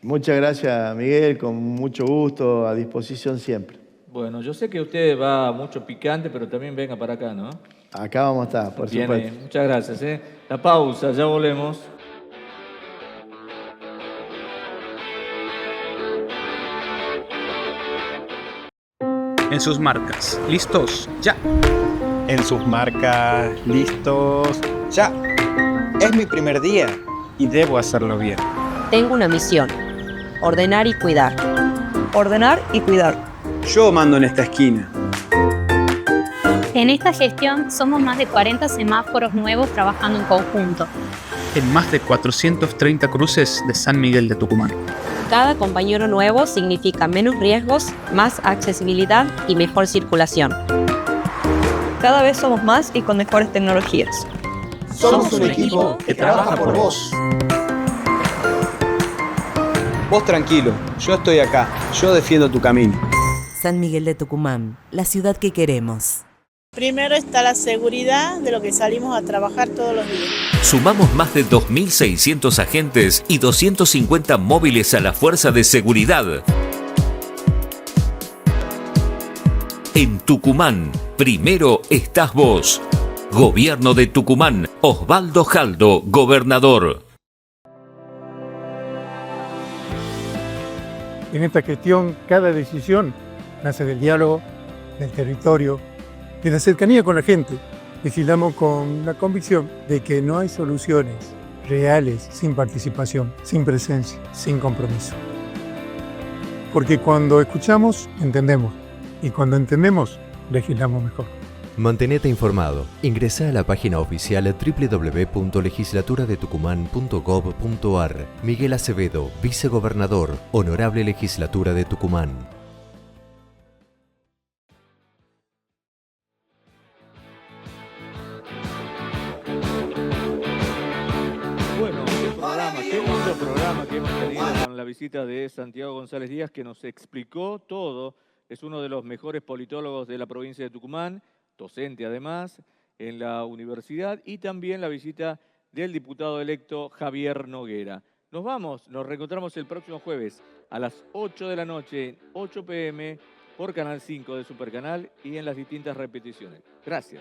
Muchas gracias, Miguel, con mucho gusto, a disposición siempre. Bueno, yo sé que usted va mucho picante, pero también venga para acá, ¿no? Acá vamos a estar, por Bien, supuesto. muchas gracias. La pausa, ya volvemos. En sus marcas, listos, ya. En sus marcas, listos, ya. Es mi primer día y debo hacerlo bien. Tengo una misión: ordenar y cuidar. Ordenar y cuidar. Yo mando en esta esquina. En esta gestión somos más de 40 semáforos nuevos trabajando en conjunto. En más de 430 cruces de San Miguel de Tucumán. Cada compañero nuevo significa menos riesgos, más accesibilidad y mejor circulación. Cada vez somos más y con mejores tecnologías. Somos un equipo que trabaja por vos. Vos tranquilo, yo estoy acá, yo defiendo tu camino. San Miguel de Tucumán, la ciudad que queremos. Primero está la seguridad de lo que salimos a trabajar todos los días. Sumamos más de 2.600 agentes y 250 móviles a la fuerza de seguridad. En Tucumán, primero estás vos. Gobierno de Tucumán, Osvaldo Jaldo, gobernador. En esta gestión, cada decisión nace del diálogo, del territorio, de la cercanía con la gente. Legislamos con la convicción de que no hay soluciones reales sin participación, sin presencia, sin compromiso. Porque cuando escuchamos, entendemos. Y cuando entendemos, legislamos mejor. Mantenete informado. Ingresá a la página oficial www.legislaturadetocuman.gov.ar. Miguel Acevedo, vicegobernador, Honorable Legislatura de Tucumán. Bueno, qué lindo programa que hemos tenido con la visita de Santiago González Díaz, que nos explicó todo. Es uno de los mejores politólogos de la provincia de Tucumán, docente además en la universidad, y también la visita del diputado electo Javier Noguera. Nos vamos, nos reencontramos el próximo jueves a las 8 de la noche, 8 p.m. por Canal 5 de Supercanal y en las distintas repeticiones. Gracias.